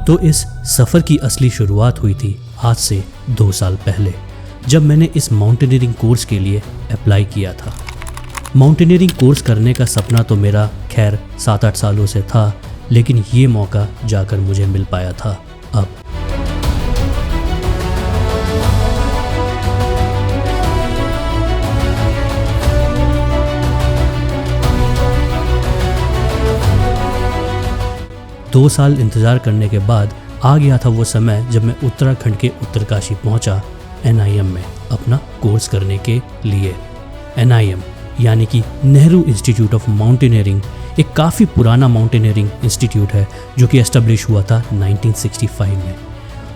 तो इस सफ़र की असली शुरुआत हुई थी आज से 2 साल पहले, जब मैंने इस माउंटेनियरिंग कोर्स के लिए अप्लाई किया था। माउंटेनियरिंग कोर्स करने का सपना तो मेरा खैर 7-8 सालों से था, लेकिन ये मौका जाकर मुझे मिल पाया था अब। दो साल इंतज़ार करने के बाद आ गया था वो समय जब मैं उत्तराखंड के उत्तरकाशी पहुंचा NIM में अपना कोर्स करने के लिए। NIM यानी कि नेहरू इंस्टीट्यूट ऑफ माउंटेनियरिंग एक काफ़ी पुराना माउंटेनियरिंग इंस्टीट्यूट है जो कि एस्टेब्लिश हुआ था 1965 में,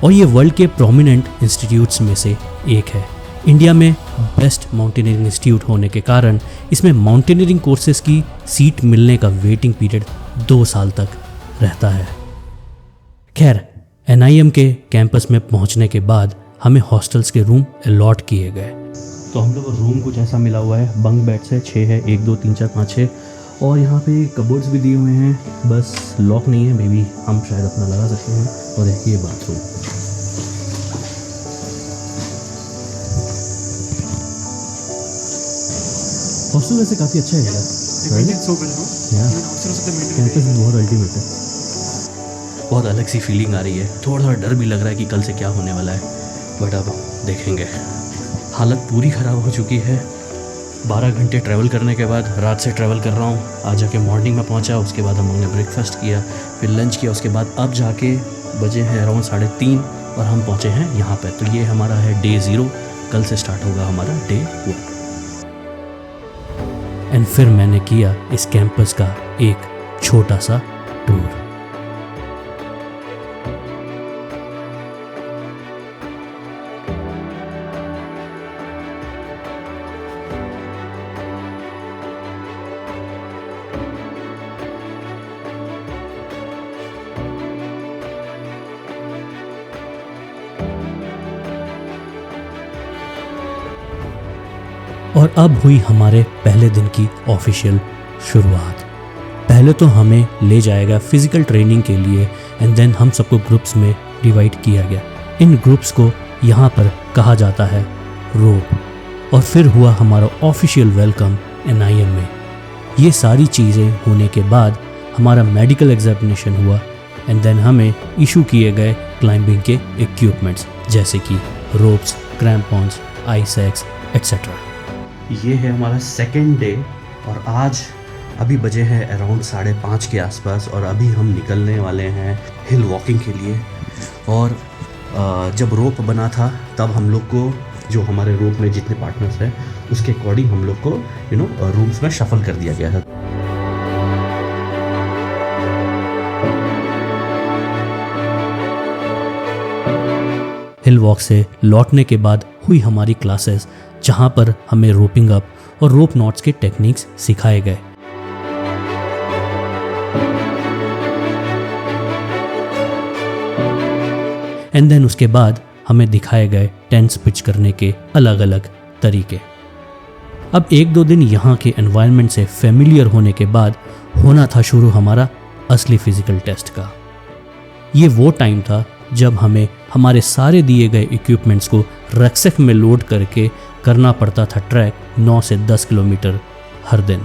और ये वर्ल्ड के प्रोमिनेंट इंस्टीट्यूट्स में से एक है। इंडिया में बेस्ट माउंटेनियरिंग इंस्टीट्यूट होने के कारण इसमें माउंटेनियरिंग कोर्सेज़ की सीट मिलने का वेटिंग पीरियड 2 साल तक रहता है। खैर, NIM के कैंपस में पहुंचने के बाद हमें हॉस्टल्स के रूम अलॉट किए गए। तो हम लोग को रूम कुछ ऐसा मिला हुआ है, बंक बेड्स है 6 है, 1 2 3 4 5 6, और यहाँ पे कबोर्ड्स भी दिए हुए हैं, बस लॉक नहीं है, मे बी हम शायद अपना लगा सकते हैं। और ये बाथरूम, हॉस्टल वैसे काफ़ी अच्छा है यार, कैंपस भी बहुत अल्टीमेट है। बहुत अलग सी फीलिंग आ रही है, थोड़ा डर भी लग रहा है कि कल से क्या होने वाला है, बट अब देखेंगे। हालत पूरी ख़राब हो चुकी है। 12 घंटे ट्रैवल करने के बाद रात से ट्रैवल कर रहा हूँ, आज जाके मॉर्निंग में पहुँचा, उसके बाद हम लोगों ने ब्रेकफास्ट किया, फिर लंच किया, उसके बाद अब जाके बजे हैं अराउंड 3:30 और हम पहुँचे हैं यहाँ पे। तो ये हमारा है डे 0, कल से स्टार्ट होगा हमारा डे 1। एंड फिर मैंने किया इस कैंपस का एक छोटा सा टूर। और अब हुई हमारे पहले दिन की ऑफिशियल शुरुआत। पहले तो हमें ले जाएगा फिजिकल ट्रेनिंग के लिए, एंड देन हम सबको ग्रुप्स में डिवाइड किया गया। इन ग्रुप्स को यहाँ पर कहा जाता है रोप। और फिर हुआ हमारा ऑफिशियल वेलकम NIM में। ये सारी चीज़ें होने के बाद हमारा मेडिकल एग्जामिनेशन हुआ, एंड देन हमें इशू किए गए क्लाइंबिंग के इक्विपमेंट्स जैसे कि रोप्स, क्रैम्पॉन्स, आइस एक्स एट्सेट्रा। ये है हमारा सेकेंड डे, और आज अभी बजे हैं अराउंड 5:30 के आसपास, और अभी हम निकलने वाले हैं हिल वॉकिंग के लिए। और जब रोप बना था तब हम लोग को, जो हमारे रोप में जितने पार्टनर्स हैं उसके अकॉर्डिंग हम लोग को रूम्स में शफल कर दिया गया था। हिल वॉक से लौटने के बाद हुई हमारी क्लासेस, जहां पर हमें रोपिंग अप और रोप नॉट्स के टेक्निक्स सिखाए गए। एंड देन उसके बाद हमें दिखाए गए टेंट्स पिच करने के अलग अलग तरीके। अब 1-2 दिन यहाँ के एनवायरनमेंट से फेमिलियर होने के बाद होना था शुरू हमारा असली फिजिकल टेस्ट का। ये वो टाइम था जब हमें हमारे सारे दिए गए इक्विपमेंट्स को रक्सैक में लोड करके करना पड़ता था ट्रैक 9 से 10 किलोमीटर हर दिन।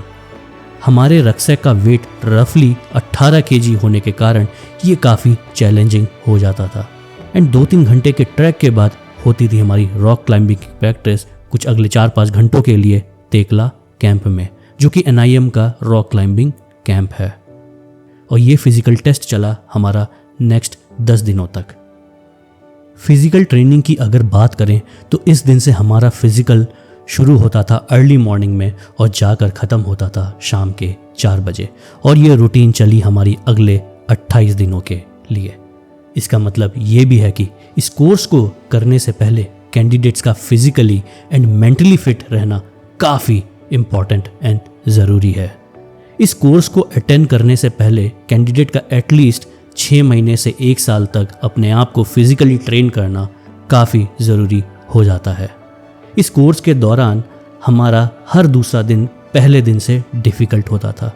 हमारे रक्सैक का वेट रफली 18 kg होने के कारण ये काफ़ी चैलेंजिंग हो जाता था। एंड 2-3 घंटे के ट्रैक के बाद होती थी हमारी रॉक क्लाइंबिंग की प्रैक्टिस कुछ अगले 4-5 घंटों के लिए तेकला कैंप में, जो कि NIM का रॉक क्लाइंबिंग कैंप है। और ये फिजिकल टेस्ट चला हमारा नेक्स्ट 10 दिनों तक। फिजिकल ट्रेनिंग की अगर बात करें तो इस दिन से हमारा फिजिकल शुरू होता था अर्ली मॉर्निंग में और जाकर ख़त्म होता था शाम के 4 बजे, और ये रूटीन चली हमारी अगले 28 दिनों के लिए। इसका मतलब ये भी है कि इस कोर्स को करने से पहले कैंडिडेट्स का फिजिकली एंड मेंटली फिट रहना काफ़ी इम्पॉर्टेंट एंड ज़रूरी है। इस कोर्स को अटेंड करने से पहले कैंडिडेट का एटलीस्ट 6 महीने से 1 साल तक अपने आप को फिजिकली ट्रेन करना काफ़ी ज़रूरी हो जाता है। इस कोर्स के दौरान हमारा हर दूसरा दिन पहले दिन से डिफ़िकल्ट होता था।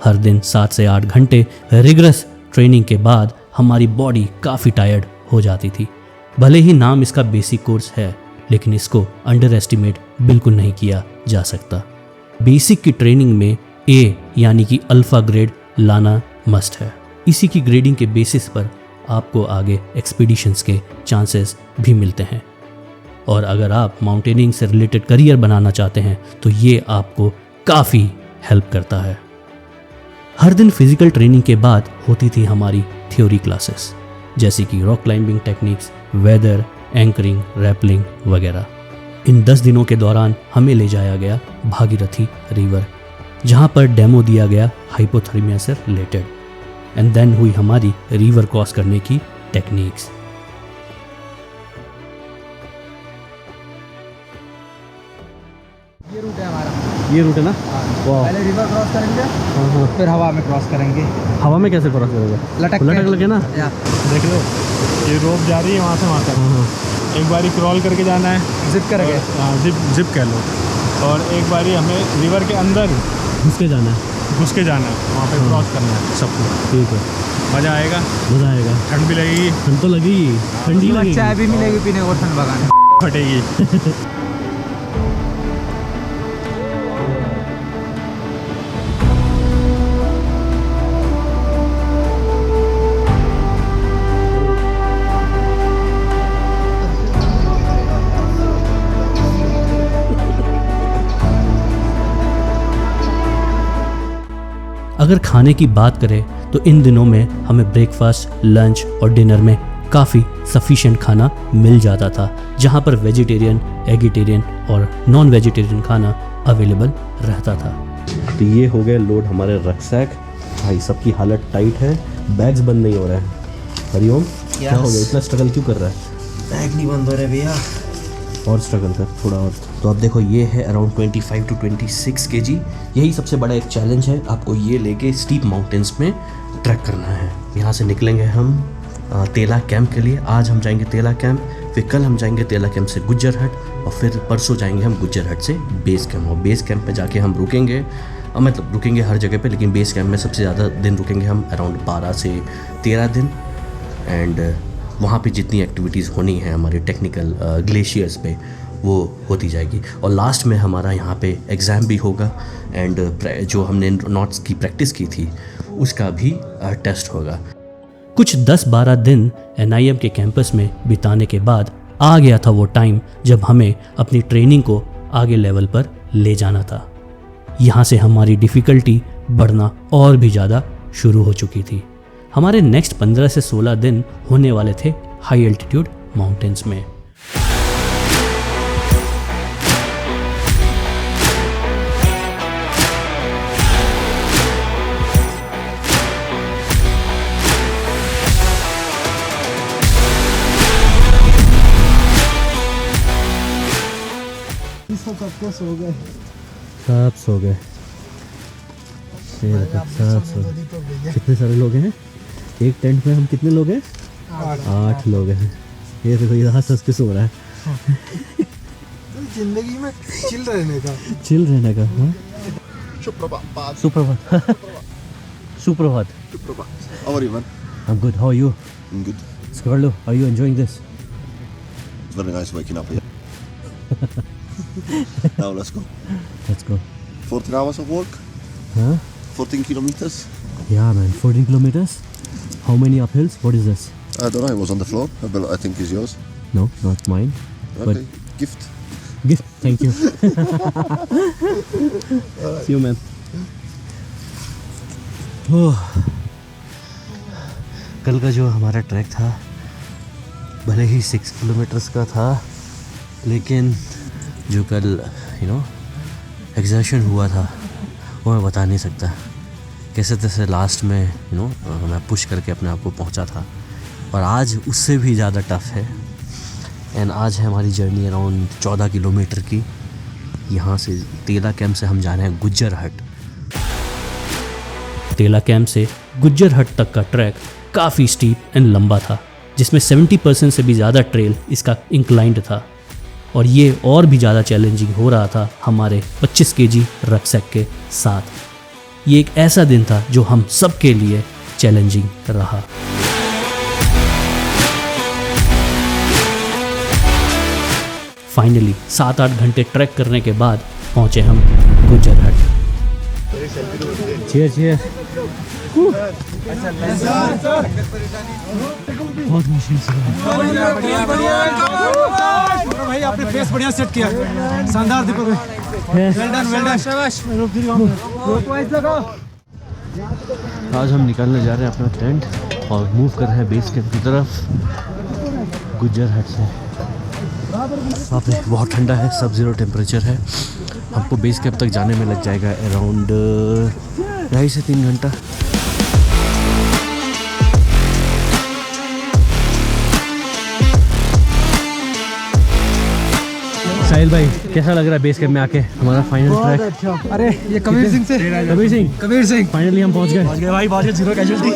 हर दिन 7 से 8 घंटे रिगरस ट्रेनिंग के बाद हमारी बॉडी काफ़ी टायर्ड हो जाती थी। भले ही नाम इसका बेसिक कोर्स है, लेकिन इसको अंडर एस्टिमेट बिल्कुल नहीं किया जा सकता। बेसिक की ट्रेनिंग में ए यानी कि अल्फ़ा ग्रेड लाना मस्ट है। इसी की ग्रेडिंग के बेसिस पर आपको आगे एक्सपीडिशंस के चांसेस भी मिलते हैं। और अगर आप माउंटेनिंग से रिलेटेड करियर बनाना चाहते हैं तो ये आपको काफ़ी हेल्प करता है। हर दिन फिजिकल ट्रेनिंग के बाद होती थी हमारी थ्योरी क्लासेस, जैसे कि rock climbing techniques, weather, anchoring, rappelling वगैरह। इन 10 दिनों के दौरान हमें ले जाया गया भागीरथी रिवर, जहाँ पर डेमो दिया गया हाइपोथर्मिया से रिलेटेड, एंड देन हुई हमारी रिवर क्रॉस करने की टेक्निक्स। ये रूट है हमारा। ये रूट है ना? वाह। पहले रिवर क्रॉस करेंगे, फिर हवा में क्रॉस करेंगे। हवा में कैसे क्रॉस करोगे? लटक लगे ना? देख लो, ये रोप जा रही है वहाँ से वहाँ तक। एक बारी क्रॉल करके जाना है, जिप करके। हाँ, जिप कह लो। और एक बारी हमें रिवर के अंदर घुस के जाना है, वहाँ पे क्रॉस करना है सबको। ठीक है, मज़ा आएगा। ठंड भी लगेगी। ठंड तो लगेगी, ठंडी लगेगी। चाय भी मिलेगी पीने को, ठंड भगाने फटेगी। अगर खाने की बात करें तो इन दिनों में हमें ब्रेकफास्ट, लंच और डिनर में काफ़ी सफिशिएंट खाना मिल जाता था, जहाँ पर वेजिटेरियन, एगिटेरियन और नॉन वेजिटेरियन खाना अवेलेबल रहता था। तो ये हो गए लोड हमारे रक्सैक। भाई सबकी हालत टाइट है, बैग्स बंद नहीं हो रहे हैं। हरिओम, क्या हो गया, इतना स्ट्रगल क्यों कर रहा है? बैग नहीं बंद हो रहे भैया। और स्ट्रगल कर थोड़ा और। तो अब देखो, ये है अराउंड 25 to 26 kg। यही सबसे बड़ा एक चैलेंज है, आपको ये लेके स्टीप माउंटेन्स में ट्रैक करना है। यहाँ से निकलेंगे हम तेला कैंप के लिए। आज हम जाएंगे तेला कैंप, फिर कल हम जाएंगे तेला कैंप से गुज्जर हट, और फिर परसों जाएंगे हम गुज्जर हट से बेस कैंप। और बेस कैंप पे जाके हम रुकेंगे, मतलब रुकेंगे हर जगह पे, लेकिन बेस कैंप में सबसे ज़्यादा दिन रुकेंगे हम, अराउंड 12 से 13 दिन। एंड वहाँ पे जितनी एक्टिविटीज़ होनी है हमारे टेक्निकल ग्लेशियर्स पे, वो होती जाएगी। और लास्ट में हमारा यहाँ पे एग्ज़ाम भी होगा, एंड जो हमने नोट्स की प्रैक्टिस की थी उसका भी टेस्ट होगा। कुछ 10-12 दिन NIM के कैंपस में बिताने के बाद आ गया था वो टाइम जब हमें अपनी ट्रेनिंग को आगे लेवल पर ले जाना था। यहाँ से हमारी डिफ़िकल्टी बढ़ना और भी ज़्यादा शुरू हो चुकी थी। हमारे नेक्स्ट 15 से 16 दिन होने वाले थे हाई एल्टीट्यूड माउंटेन्स में। सब सो गए। सब सो गए। कितने सारे लोग हैं एक टेंट में? हम कितने लोग हैं? 8 लोग हैं। ये देखो, ये हंस के सो रहा है। जिंदगी में चिल रहने का। हाँ? सुप्रभात। सुप्रभात। सुप्रभात। How are you, man? I'm good. How are you? I'm good. Scarlo, are you enjoying this? It's very nice waking up here. Now let's go. Let's go. 14 hours of walk, Huh? 14 kilometers. Yeah, man. 14 kilometers. How many uphills? What is this? I don't know, it was on the floor. I think it's yours. No, not mine. Okay, gift. Gift. Thank you. See you, man. कल का जो हमारा track था, भले ही 6 kilometres का था, लेकिन जो कल एग्जर्शन हुआ था वो मैं बता नहीं सकता। कैसे तैसे लास्ट में मैं पुश करके अपने आप को पहुंचा था, और आज उससे भी ज़्यादा टफ है। एंड आज है हमारी जर्नी अराउंड 14 किलोमीटर की। यहाँ से तेला कैंप से हम जा रहे हैं गुज्जर हट। तेला कैंप से गुज्जर हट तक का ट्रैक काफ़ी स्टीप एंड लंबा था, जिसमें 70% से भी ज़्यादा ट्रेल इसका इंक्लाइंड था, और ये और भी ज़्यादा चैलेंजिंग हो रहा था हमारे 25 kg रक्सैक के साथ। ये एक ऐसा दिन था जो हम सब के लिए चैलेंजिंग रहा। फाइनली 7-8 घंटे ट्रैक करने के बाद पहुंचे हम गुज्जर हट। चीयर बहुत मुश्किल से भाई आपने फेस बढ़िया सेट किया, शानदार दीपक भाई, वेल डन शाबाश। आज हम निकालने जा रहे हैं अपना टेंट और मूव कर रहे हैं बेस कैंप की तरफ गुज्जर हट से। वहाँ पे बहुत ठंडा है, सब ज़ीरो टेम्परेचर है। हमको बेस कैंप तक जाने में लग जाएगा अराउंड 2.5 से 3 घंटा। साहिल भाई कैसा लग रहा है बेस कैंप में आके हमारा फाइनल ट्रैक? अरे ये कबीर सिंह फाइनली हम पहुंच गए भाई, बहुत जीरो कैजुअलिटी।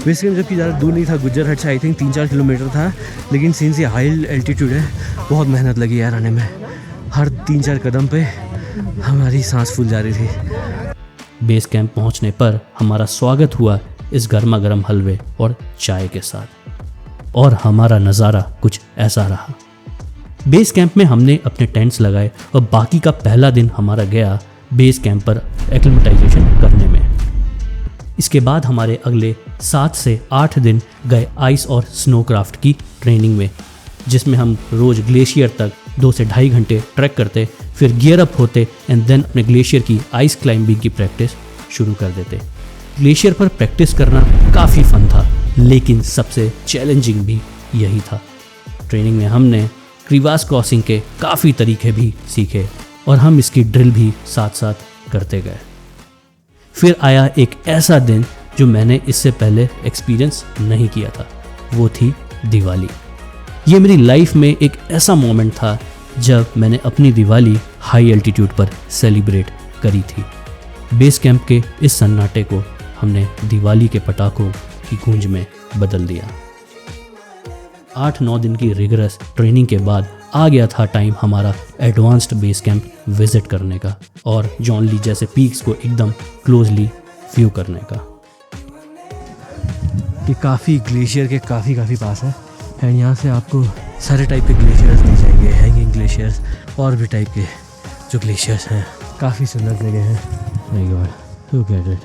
बेस कैंप जबकि ज़्यादा दूर नहीं था गुज्जर हट से, आई थिंक 3-4 किलोमीटर था, लेकिन सिंस ये हाई एल्टीट्यूड है बहुत मेहनत लगी यार आने में। हर 3-4 कदम पे हमारी सांस फूल जा रही थी। बेस कैंप पहुंचने पर हमारा स्वागत हुआ इस गर्मा गर्म हलवे और चाय के साथ, और हमारा नज़ारा कुछ ऐसा रहा। बेस कैंप में हमने अपने टेंट्स लगाए और बाकी का पहला दिन हमारा गया बेस कैंप पर एक्लिमेटाइजेशन करने में। इसके बाद हमारे अगले 7 से 8 दिन गए आइस और स्नो क्राफ्ट की ट्रेनिंग में, जिसमें हम रोज़ ग्लेशियर तक 2 से 2.5 घंटे ट्रैक करते, फिर गियर अप होते एंड देन अपने ग्लेशियर की आइस क्लाइंबिंग की प्रैक्टिस शुरू कर देते। ग्लेशियर पर प्रैक्टिस करना काफ़ी फन था, लेकिन सबसे चैलेंजिंग भी यही था। ट्रेनिंग में हमने क्रीवास क्रॉसिंग के काफ़ी तरीके भी सीखे और हम इसकी ड्रिल भी साथ साथ करते गए। फिर आया एक ऐसा दिन जो मैंने इससे पहले एक्सपीरियंस नहीं किया था, वो थी दिवाली। ये मेरी लाइफ में एक ऐसा मोमेंट था जब मैंने अपनी दिवाली हाई एल्टीट्यूड पर सेलिब्रेट करी थी। बेस कैंप के इस सन्नाटे को हमने दिवाली के पटाखों की गूंज में बदल दिया। 8-9 दिन की रिगरस ट्रेनिंग के बाद आ गया था टाइम हमारा एडवांस्ड बेस कैंप विजिट करने का और जॉन ली जैसे पीक्स को एकदम क्लोजली व्यू करने का। ये काफ़ी ग्लेशियर के काफ़ी पास है एंड यहाँ से आपको सारे टाइप के ग्लेशियर्स मिल जाएंगे, हैंगिंग ग्लेशियर्स और भी टाइप के जो ग्लेशियर्स हैं। काफ़ी सुंदर जगह है। My God, look at it.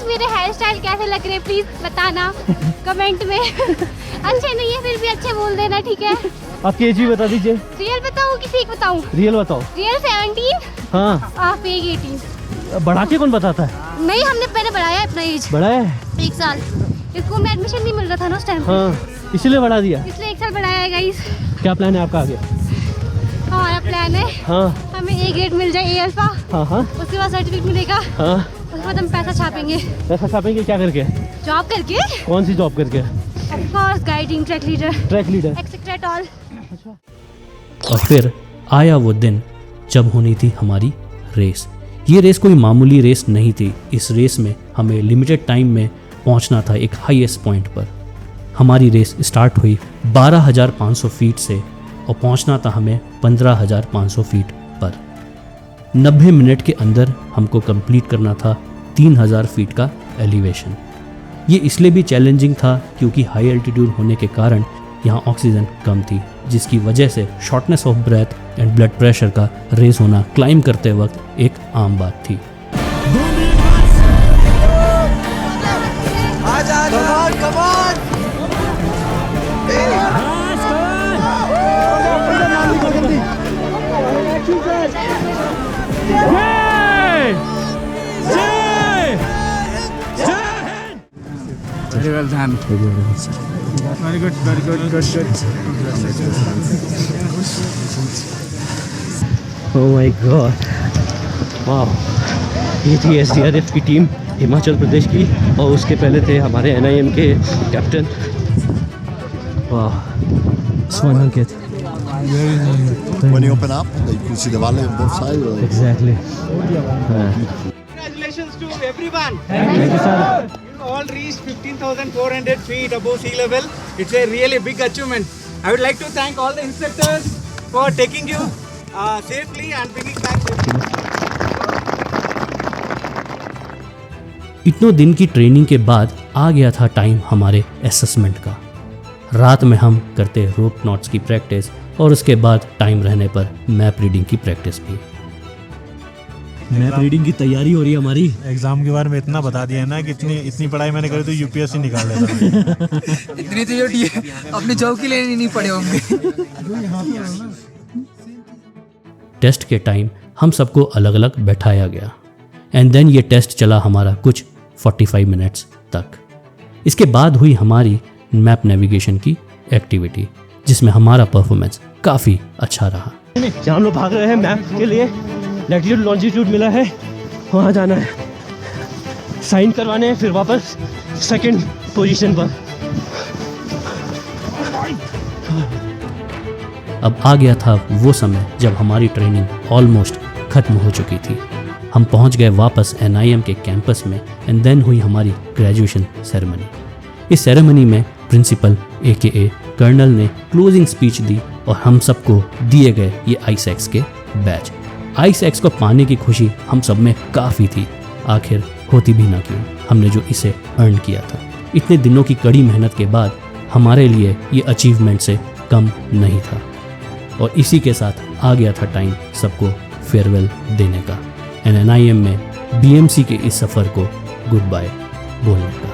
मेरे हेयर स्टाइल कैसे लग रहे हैं प्लीज बताना कमेंट में। अच्छे नहीं है फिर भी अच्छे बोल देना, ठीक है? आपकी एज भी बता दीजिए। रियल बताऊँ कि फेक बताऊँ? रियल बताओ। रियल 17, हाँ। फेक 18। बढ़ा के कौन बताता है? नहीं, हमने पहले बढ़ाया है अपना एज। बढ़ाया है 1 साल। स्कूल में एडमिशन नहीं मिल रहा था ना उस टाइम। हाँ, इसलिए बढ़ा दिया। इसलिए 1 साल बढ़ाया है गाइस। क्या प्लान है आपका आगे? हमारा प्लान है हमें A ग्रेड मिल जाए, A अल्फा। हाँ। उसके बाद सर्टिफिकेट मिलेगा। हाँ। उसके बाद हम पैसा छापेंगे। पैसा छापेंगे क्या करके? जॉब करके। कौन सी जॉब करके? Of course guiding, track leader etcetera all. और फिर आया वो दिन जब होनी थी हमारी रेस। ये रेस कोई मामूली रेस नहीं थी। इस रेस में हमें लिमिटेड टाइम में पहुंचना था एक हाईएस्ट पॉइंट पर। हमारी रेस स्टार्ट हुई 12,500 फीट से और पहुंचना था हमें 15,500 फीट पर। 90 मिनट के अंदर हमको कंप्लीट करना था 3,000 फीट का एलिवेशन। ये इसलिए भी चैलेंजिंग था क्योंकि हाई एल्टीट्यूड होने के कारण यहाँ ऑक्सीजन कम थी, जिसकी वजह से shortness of breath and blood pressure का रेस होना क्लाइंब करते वक्त एक आम बात थी। Very well done. Very good. Oh my God! वाह, ये थी SDRF की टीम हिमाचल प्रदेश की और उसके पहले थे हमारे NIM के कैप्टन। वाह, Swan Ankit. When you open up, you can see the valley on both sides. Exactly. Congratulations to everyone. Thank you, sir. You all reached 15,400 feet above sea level. It's a really big achievement. I would like to thank all the instructors for taking you safely and bringing back safely. इतनों दिन की training के बाद आ गया था time हमारे assessment का। रात में हम करते रोप नॉट्स की प्रैक्टिस और उसके बाद टाइम रहने पर मैप रीडिंग की प्रैक्टिस भी। मैप रीडिंग की तैयारी हो रही है हमारी। एग्जाम के बारे में इतना बता दिया है ना कि इतनी पढ़ाई मैंने करी तो यूपीएससी निकाल लेता। इतनी तो अपनी जॉब के लिए नहीं पढ़े होंगे। टेस्ट के टाइम हम सबको अलग अलग बैठाया गया एंड देन ये टेस्ट चला हमारा कुछ 45 मिनट्स तक। इसके बाद हुई हमारी मैप नेविगेशन की एक्टिविटी जिसमें हमारा परफॉर्मेंस काफ़ी अच्छा रहा। जहाँ हम लोग भाग रहे हैं मैप के लिए, लैटिट्यूड लॉन्जिट्यूड मिला है, वहाँ जाना है, साइन करवाने हैं, फिर वापस सेकंड पोजीशन पर। अब आ गया था वो समय जब हमारी ट्रेनिंग ऑलमोस्ट ख़त्म हो चुकी थी। हम पहुंच गए वापस NIM के कैंपस में एंड देन हुई हमारी ग्रेजुएशन सेरेमनी। इस सेरेमनी में प्रिंसिपल AKA कर्नल ने क्लोजिंग स्पीच दी और हम सबको दिए गए ये ISEX के बैच। ISEX को पाने की खुशी हम सब में काफ़ी थी, आखिर होती भी ना क्यों, हमने जो इसे अर्न किया था। इतने दिनों की कड़ी मेहनत के बाद हमारे लिए ये अचीवमेंट से कम नहीं था और इसी के साथ आ गया था टाइम सबको फेयरवेल देने का एंड NIM में BMC के इस सफ़र को गुड बाय बोलने का।